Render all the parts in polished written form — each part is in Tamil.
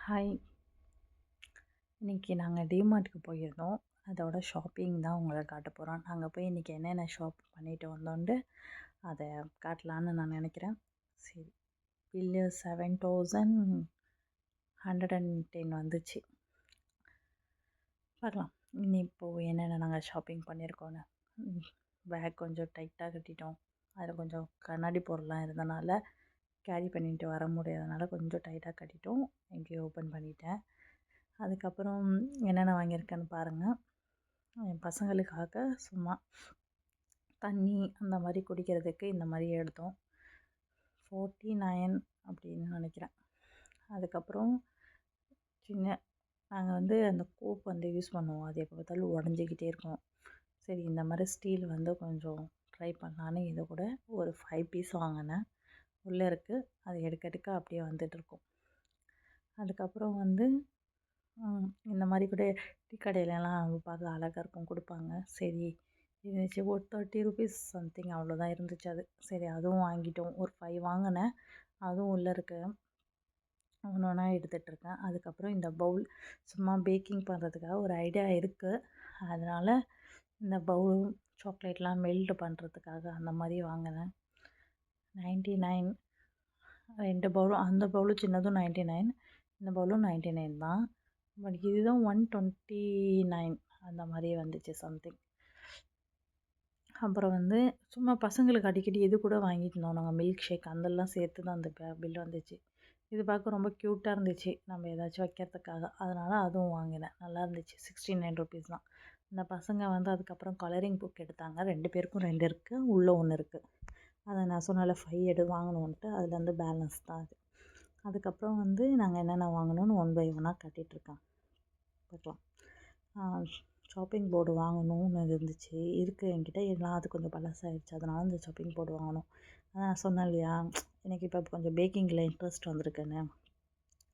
ஹாய். இன்றைக்கி நாங்கள் டிமார்ட்டுக்கு போயிருந்தோம். அதோட ஷாப்பிங் தான் உங்களை காட்ட போகிறோம். நாங்கள் போய் இன்றைக்கி என்னென்ன ஷாப் பண்ணிட்டு வந்தோன்ட்டு அதை காட்டலான்னு நான் நினைக்கிறேன். சரி, பில்லு 7,110 வந்துச்சு. பார்க்கலாம் இனி இப்போது என்னென்ன நாங்கள் ஷாப்பிங் பண்ணியிருக்கோன்னு. பேக் கொஞ்சம் டைட்டாக கட்டிட்டோம். அதில் கொஞ்சம் கண்ணாடி பொருள்லாம் இருந்தனால கேரி பண்ணிட்டு வர முடியாதனால கொஞ்சம் டைட்டாக கட்டிட்டோம். எங்கேயோ ஓப்பன் பண்ணிட்டேன். அதுக்கப்புறம் என்னென்ன வாங்கியிருக்கேன்னு பாருங்கள். என் பசங்களுக்காக சும்மா தண்ணி அந்த மாதிரி குடிக்கிறதுக்கு இந்த மாதிரி எடுத்தோம். 49 அப்படின்னு நினைக்கிறேன். அதுக்கப்புறம் நாங்கள் அந்த கோப் யூஸ் பண்ணுவோம். அது எப்போ பார்த்தாலும் உடஞ்சிக்கிட்டே இருக்கும். சரி, இந்த மாதிரி ஸ்டீல் கொஞ்சம் ட்ரை பண்ணலான்னு இது கூட ஒரு 5 பீஸ் வாங்கினேன். உள்ளே இருக்குது, அது எடுக்க அப்படியே வந்துட்டுருக்கும். அதுக்கப்புறம் இந்த மாதிரி கூட டீ கடையிலலாம் பார்க்க அழகாக இருக்கும், கொடுப்பாங்க. சரி இருந்துச்சு, ஒரு 30 ருபீஸ் சம்திங் அவ்வளோதான் இருந்துச்சு அது. சரி, அதுவும் வாங்கிட்டோம். ஒரு 5 வாங்கினேன், அதுவும் உள்ளே இருக்கு. ஒன்று ஒன்றா எடுத்துகிட்ருக்கேன். அதுக்கப்புறம் இந்த பவுல் சும்மா பேக்கிங் பண்ணுறதுக்காக ஒரு ஐடியா இருக்குது. அதனால் இந்த பவுல் சாக்லேட்லாம் மெல்ட் பண்ணுறதுக்காக அந்த மாதிரி வாங்கினேன். 99. 2 பவுலும், அந்த பவுலும் சின்னதும் 99, இந்த பவுலும் 99 தான். பட் இதுதான் 129 அந்த மாதிரி வந்துச்சு சம்திங். அப்புறம் சும்மா பசங்களுக்கு அடிக்கடி இது கூட வாங்கிட்டு இருந்தோம் நாங்கள், மில்க் ஷேக் அதெல்லாம் சேர்த்து தான் அந்த பில் வந்துச்சு. இது பார்க்க ரொம்ப க்யூட்டாக இருந்துச்சு, நம்ம ஏதாச்சும் வைக்கிறதுக்காக. அதனால் அதுவும் வாங்கினேன். நல்லா இருந்துச்சு. 69 ருபீஸ் தான். இந்த பசங்க அதுக்கப்புறம் கலரிங் புக் எடுத்தாங்க. 2 பேருக்கும் 2 இருக்குது, உள்ளே ஒன்று இருக்குது. அதை நான் சொன்னால 5 வாங்கணுன்ட்டு, அதுலேருந்து பேலன்ஸ் தான் அது. அதுக்கப்புறம் நாங்கள் என்னென்ன வாங்கினோன்னு 1 பை 1 கட்டிகிட்ருக்கேன். பார்க்கலாம். ஷாப்பிங் போர்டு வாங்கணும்னு இருந்துச்சு, இருக்குது என்கிட்ட. எல்லாம் அது கொஞ்சம் பழசாகிடுச்சு, அதனால் இந்த ஷாப்பிங் போர்டு வாங்கணும். அதான் நான் சொன்னேன் இல்லையா, எனக்கு இப்போ கொஞ்சம் பேக்கிங்கில் இன்ட்ரெஸ்ட் வந்திருக்குன்னு.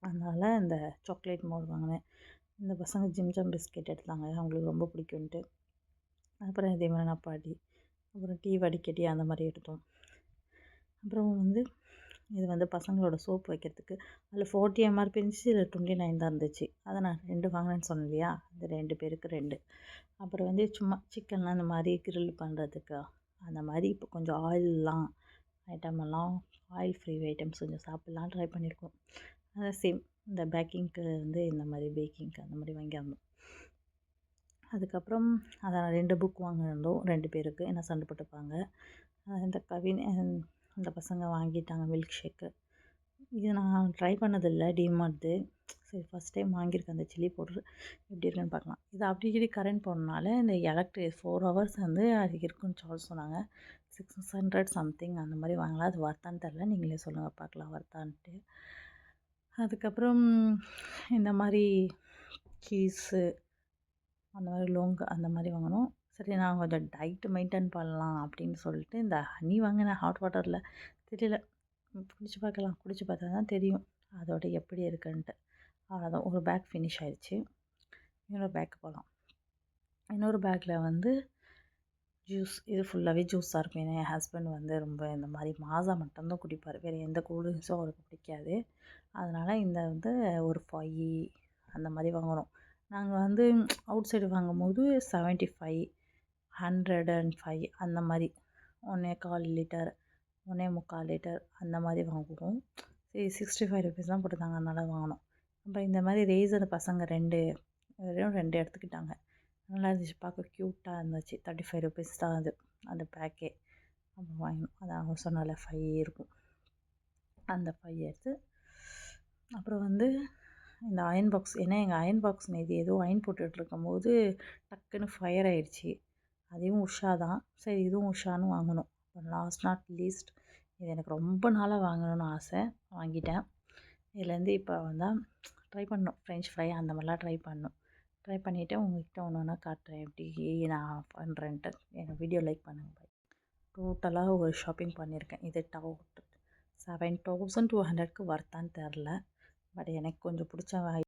அதனால் இந்த சாக்லேட் மோல்டு வாங்கினேன். இந்த பசங்க ஜிம்ஜம் பிஸ்கெட் எடுத்தாங்க, அவங்களுக்கு ரொம்ப பிடிக்குன்ட்டு. அப்புறம் இதே மாதிரி நப்பாடி, அப்புறம் டீ வடிகட்டி அந்த மாதிரி எடுத்தோம். அப்புறம் இது பசங்களோட சோப் வைக்கிறதுக்கு. அதில் 40 எம்ஆர்பி இருந்துச்சு, இதில் 29 தான் இருந்துச்சு. அதை நான் 2 வாங்கினேன்னு சொன்னேன் இல்லையா, அது 2 பேருக்கு 2. அப்புறம் சும்மா சிக்கன்லாம் இந்த மாதிரி கிரில் பண்ணுறதுக்கு அந்த மாதிரி இப்போ கொஞ்சம் ஆயிலெலாம் ஐட்டமெல்லாம் ஆயில் ஃப்ரீ ஐட்டம்ஸ் கொஞ்சம் சாப்பிட்லாம் ட்ரை பண்ணியிருக்கோம். அதை சேம் இந்த பேக்கிங்க்கு இந்த மாதிரி பேக்கிங்க்கு அந்த மாதிரி வாங்கியிருந்தோம். அதுக்கப்புறம் அதை 2 புக் வாங்கியிருந்தோம் 2 பேருக்கு, என்ன சண்டை போட்டுப்பாங்க. இந்த கவின் அந்த பசங்க வாங்கிட்டாங்க மில்க் ஷேக்கு. இது நான் ட்ரை பண்ணதில்லை டிமார்ட்து. சரி, ஃபஸ்ட் டைம் வாங்கியிருக்கேன். அந்த சில்லி பவுட்ரு எப்படி இருக்குன்னு பார்க்கலாம். இது அடிக்கடி கரண்ட் போனனால இந்த எலக்ட்ரிக் 4 ஹவர்ஸ் அது இருக்குன்னு சொன்னாங்க. 600 சம்திங் அந்த மாதிரி வாங்கலாம். அது வர்த்தான்னு தெரில, நீங்களே சொல்லுங்கள் பார்க்கலாம் வர்த்தான்ட்டு. அதுக்கப்புறம் இந்த மாதிரி சீஸு அந்த மாதிரி லோங்கு அந்த மாதிரி வாங்கினோம். சரி, நான் கொஞ்சம் டயட்டு மெயின்டைன் பண்ணலாம் அப்படின்னு சொல்லிட்டு இந்த ஹனி வாங்கினேன் ஹாட் வாட்டரில். தெரியல, குடிச்சு பார்க்கலாம். குடிச்சு பார்த்தா தான் தெரியும் அதோட எப்படி இருக்குன்ட்டு. அவ்வளோதான், ஒரு பேக் ஃபினிஷ் ஆயிடுச்சு. இன்னொரு பேக்கு போகலாம். இன்னொரு பேக்கில் ஜூஸ், இது ஃபுல்லாகவே ஜூஸாக இருக்கும். ஏன்னா என் ஹஸ்பண்ட் ரொம்ப இந்த மாதிரி மாஸா மட்டும்தான் குடிப்பார், வேறு எந்த கூல்ட்ரிங்க்ஸும் அவருக்கு பிடிக்காது. அதனால் இந்த ஒரு 5 அந்த மாதிரி வாங்குகிறோம். நாங்கள் அவுட் சைடு வாங்கும்போது 75, 105 அந்த மாதிரி 1.25 லிட்டர், 1.25 லிட்டர் அந்த மாதிரி வாங்குவோம். சரி, 65 ருபீஸ் தான் போட்டுருந்தாங்க, அதனால் வாங்கினோம். அப்புறம் இந்த மாதிரி ரேசர் பசங்க 2 எடுத்துக்கிட்டாங்க. நல்லா இருந்துச்சு, பார்க்க க்யூட்டாக இருந்துச்சு. 35 ருபீஸ் தான் அது அந்த பேக்கே. அப்புறம் வாங்கினோம். அதான் அவங்க சொன்னால 5 இருக்கும், அந்த 5 எடுத்து. அப்புறம் இந்த அயன் பாக்ஸ், ஏன்னா எங்கள் அயன் பாக்ஸ் நேற்று ஏதோ அயன் போட்டுட்ருக்கும் போது டக்குன்னு ஃபயர் ஆகிடுச்சி. அதையும் உஷா தான். சரி, இதுவும் உஷான்னு வாங்கணும். லாஸ்ட் நாட் லீஸ்ட், இது எனக்கு ரொம்ப நாளாக வாங்கணும்னு ஆசை, வாங்கிட்டேன். இதுலேருந்து இப்போ ட்ரை பண்ணணும். ஃப்ரெஞ்ச் ஃப்ரை அந்த மாதிரிலாம் ட்ரை பண்ணிவிட்டு உங்கள்கிட்ட ஒன்று ஒன்றா காட்டுறேன் எப்படி நான் பண்ணுறேன்ட்டு. எனக்கு வீடியோ லைக் பண்ணுங்கள். டோட்டலாக ஒரு ஷாப்பிங் பண்ணியிருக்கேன். இது 7,200க்கு வர்த்தான்னு தெரில. பட் எனக்கு கொஞ்சம் பிடிச்ச